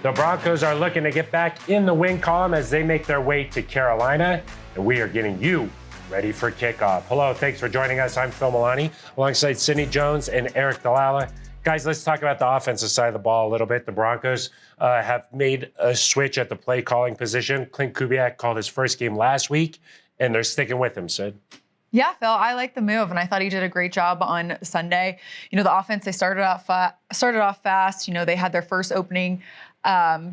The Broncos are looking to get back in the win column as they make their way to Carolina, and we are getting you ready for kickoff. Hello, thanks for joining us. I'm Phil Milani, alongside Sidney Jones and Eric Dalala. Guys, let's talk about the offensive side of the ball a little bit. The Broncos have made a switch at the play calling position. Clint Kubiak called his first game last week, and they're sticking with him, Sid. Yeah, Phil, I like the move, and I thought he did a great job on Sunday. You know, the offense, they started off fast. You know, they had their first opening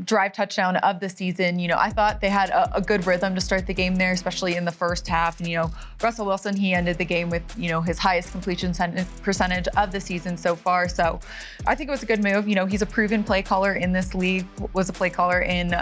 drive touchdown of the season. You know, I thought they had a good rhythm to start the game there, especially in the first half. And, you know, Russell Wilson, he ended the game with, you know, his highest completion percentage of the season so far. So I think it was a good move. You know, he's a proven play caller in this league, was a play caller in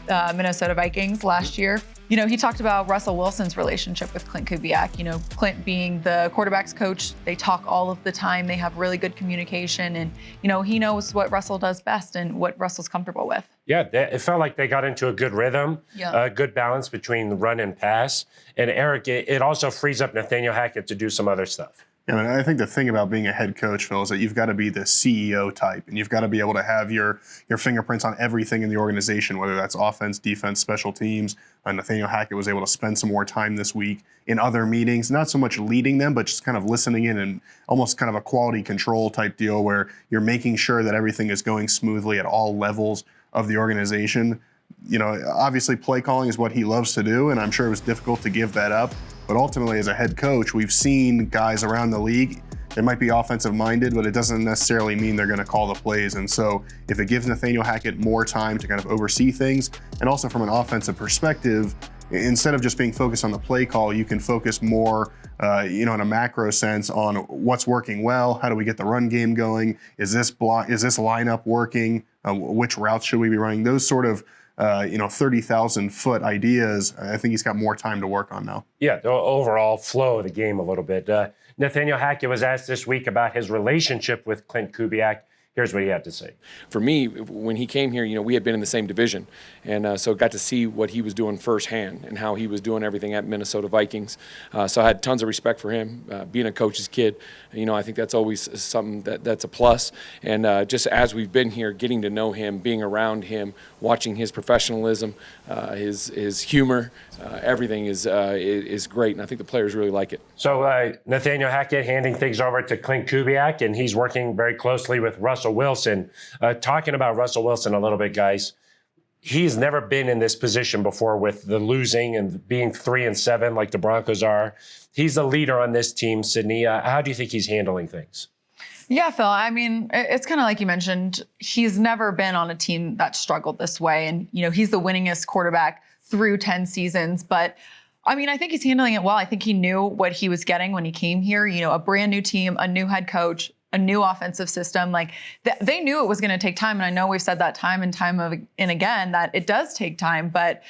Minnesota Vikings last year. You know, he talked about Russell Wilson's relationship with Clint Kubiak. You know, Clint being the quarterback's coach, they talk all of the time. They have really good communication, and, you know, he knows what Russell does best and what Russell's comfortable with. Yeah, it felt like they got into a good rhythm, a good balance between the run and pass. And Eric, it also frees up Nathaniel Hackett to do some other stuff. Yeah, I mean, I think the thing about being a head coach, Phil, is that you've got to be the CEO type, and you've got to be able to have your fingerprints on everything in the organization, whether that's offense, defense, special teams. Nathaniel Hackett was able to spend some more time this week in other meetings, not so much leading them, but just kind of listening in and almost kind of a quality control type deal where you're making sure that everything is going smoothly at all levels of the organization. You know, obviously play calling is what he loves to do, and I'm sure it was difficult to give that up. But ultimately, as a head coach, we've seen guys around the league, they might be offensive-minded, but it doesn't necessarily mean they're going to call the plays. And so if it gives Nathaniel Hackett more time to kind of oversee things, and also from an offensive perspective, instead of just being focused on the play call, you can focus more, you know, in a macro sense on what's working well, how do we get the run game going, is this lineup working, which routes should we be running, those sort of 30,000-foot ideas. I think he's got more time to work on now. Yeah, the overall flow of the game a little bit. Nathaniel Hackett was asked this week about his relationship with Clint Kubiak. Here's what he had to say. For me, when he came here, you know, we had been in the same division, and so got to see what he was doing firsthand and how he was doing everything at Minnesota Vikings. So I had tons of respect for him. Being a coach's kid, you know, I think that's always something that's a plus. And just as we've been here, getting to know him, being around him, watching his professionalism, his humor, everything is great, and I think the players really like it. So Nathaniel Hackett handing things over to Clint Kubiak, and he's working very closely with Russell Wilson. Talking about Russell Wilson a little bit, guys, he's never been in this position before with the losing and being 3-7 like the Broncos are. He's the leader on this team, Sidney. How do you think he's handling things? Yeah, Phil, I mean, it's kind of like you mentioned, he's never been on a team that struggled this way. And, you know, he's the winningest quarterback through 10 seasons. But, I mean, I think he's handling it well. I think he knew what he was getting when he came here. You know, a brand new team, a new head coach, a new offensive system. Like, they knew it was going to take time. And I know we've said that time and again that it does take time. But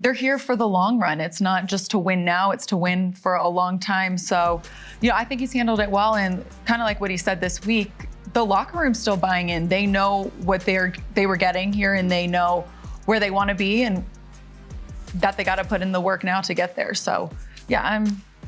they're here for the long run. It's not just to win now, it's to win for a long time. So, you know, I think he's handled it well. And kind of like what he said this week, the locker room's still buying in. They know what they were getting here, and they know where they want to be, and that they got to put in the work now to get there. So, yeah,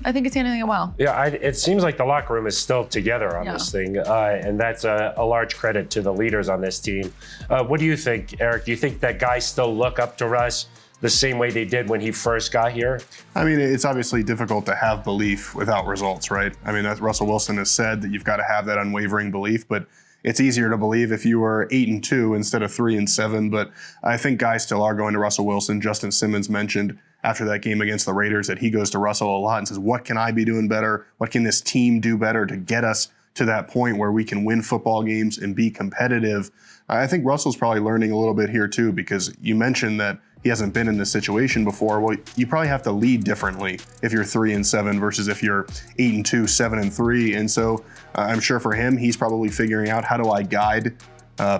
I think he's handling it well. Yeah, it seems like the locker room is still together on this thing, and that's a large credit to the leaders on this team. What do you think, Eric? Do you think that guys still look up to Russ the same way they did when he first got here? I mean, it's obviously difficult to have belief without results, right? I mean, Russell Wilson has said that you've got to have that unwavering belief, but it's easier to believe if you were 8-2 instead of 3-7. But I think guys still are going to Russell Wilson. Justin Simmons mentioned after that game against the Raiders that he goes to Russell a lot and says, what can I be doing better? What can this team do better to get us to that point where we can win football games and be competitive? I think Russell's probably learning a little bit here too, because you mentioned that he hasn't been in this situation before. Well, you probably have to lead differently if you're 3-7 versus if you're 8-2, 7-3. And so I'm sure for him, he's probably figuring out, how do I guide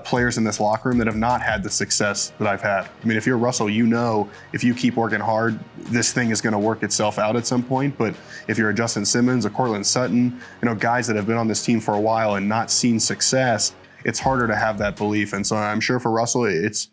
players in this locker room that have not had the success that I've had? I mean, if you're Russell, you know if you keep working hard, this thing is going to work itself out at some point. But if you're a Justin Simmons, a Cortland Sutton, you know, guys that have been on this team for a while and not seen success, it's harder to have that belief. And so I'm sure for Russell, it's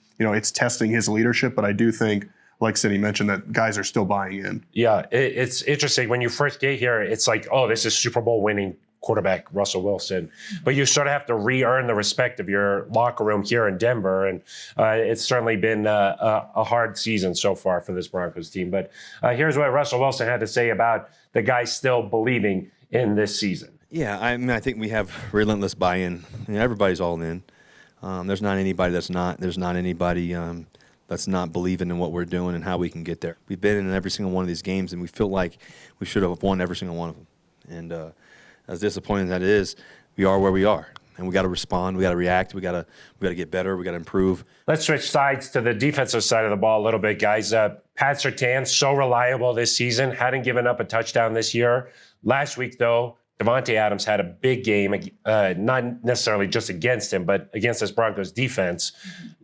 testing his leadership, but I do think, like Sidney mentioned, that guys are still buying in. Yeah, it's interesting. When you first get here, it's like, oh, this is Super Bowl winning quarterback Russell Wilson. But you sort of have to re-earn the respect of your locker room here in Denver. And it's certainly been a hard season so far for this Broncos team. But here's what Russell Wilson had to say about the guys still believing in this season. Yeah, I mean, I think we have relentless buy-in. I mean, everybody's all in. There's not anybody that's not. There's not anybody that's not believing in what we're doing and how we can get there. We've been in every single one of these games, and we feel like we should have won every single one of them. And as disappointing as that is, we are where we are, and we got to respond. We got to react. We got to get better. We got to improve. Let's switch sides to the defensive side of the ball a little bit, guys. Pat Surtain, so reliable this season, hadn't given up a touchdown this year. Last week, though, Davante Adams had a big game, not necessarily just against him, but against this Broncos defense.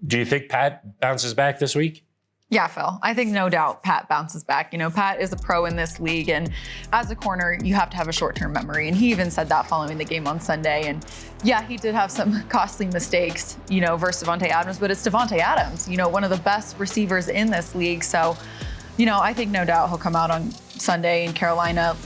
Do you think Pat bounces back this week? Yeah, Phil. I think no doubt Pat bounces back. You know, Pat is a pro in this league, and as a corner, you have to have a short-term memory. And he even said that following the game on Sunday. And yeah, he did have some costly mistakes, you know, versus Davante Adams, but it's Davante Adams, you know, one of the best receivers in this league. So, you know, I think no doubt he'll come out on Sunday in Carolina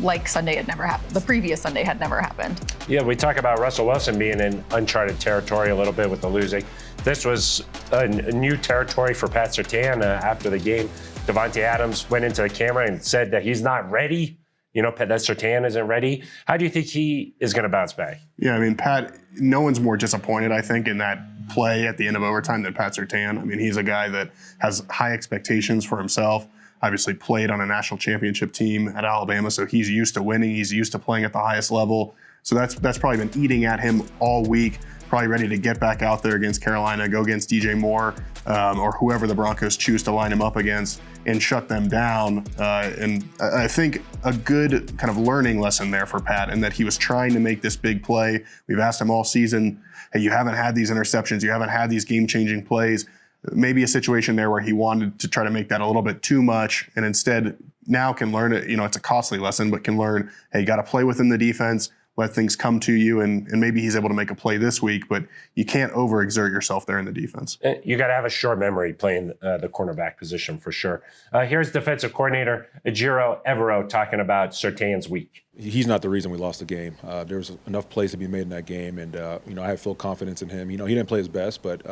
like Sunday had never happened. The previous Sunday had never happened. Yeah, we talk about Russell Wilson being in uncharted territory a little bit with the losing. This was a new territory for Pat Surtain after the game. Davante Adams went into the camera and said that he's not ready. You know, that Surtain isn't ready. How do you think he is going to bounce back? Yeah, I mean, Pat, no one's more disappointed, I think, in that play at the end of overtime than Pat Surtain. I mean, he's a guy that has high expectations for himself. Obviously played on a national championship team at Alabama, so he's used to winning. He's used to playing at the highest level. So that's probably been eating at him all week. Probably ready to get back out there against Carolina, go against DJ Moore or whoever the Broncos choose to line him up against and shut them down. And I think a good kind of learning lesson there for Pat, in that he was trying to make this big play. We've asked him all season, hey, you haven't had these interceptions, you haven't had these game-changing plays. Maybe a situation there where he wanted to try to make that a little bit too much, and instead now can learn it. You know, it's a costly lesson, but can learn, hey, you got to play within the defense, let things come to you, and maybe he's able to make a play this week, but you can't overexert yourself there in the defense. You got to have a short memory playing the cornerback position for sure. Here's defensive coordinator Ejiro Evero talking about Surtain's week. He's not the reason we lost the game. There was enough plays to be made in that game, and you know, I have full confidence in him. You know, he didn't play his best, but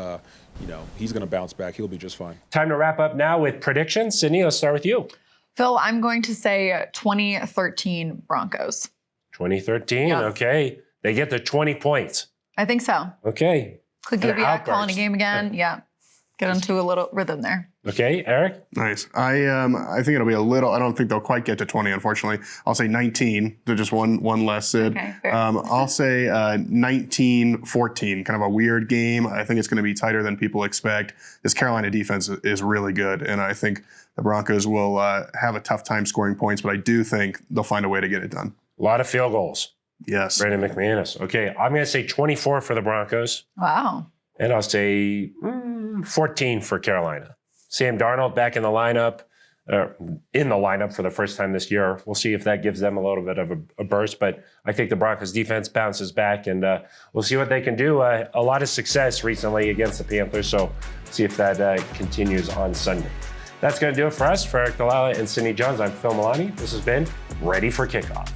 you know, he's going to bounce back. He'll be just fine. Time to wrap up now with predictions. Sydney, let's start with you. Phil, I'm going to say 2013 Broncos. 2013, Yeah. Okay. They get the 20 points. I think so. Okay. Could An give you calling a outburst. game again. Yeah. Get into a little rhythm there. Okay, Eric? Nice. I think it'll be a little. I don't think they'll quite get to 20, unfortunately. I'll say 19. They're just one less, Sid. Okay, fair. I'll say 19-14. Kind of a weird game. I think it's going to be tighter than people expect. This Carolina defense is really good, and I think the Broncos will have a tough time scoring points, but I do think they'll find a way to get it done. A lot of field goals. Yes. Brandon McManus. Okay, I'm going to say 24 for the Broncos, Wow. and I'll say 14 for Carolina. Sam Darnold back in the lineup for the first time this year. We'll see if that gives them a little bit of a burst, but I think the Broncos defense bounces back, and we'll see what they can do. A lot of success recently against the Panthers, so see if that continues on Sunday. That's going to do it for us. For Eric Dalala and Sydney Jones, I'm Phil Milani. This has been Ready for Kickoff.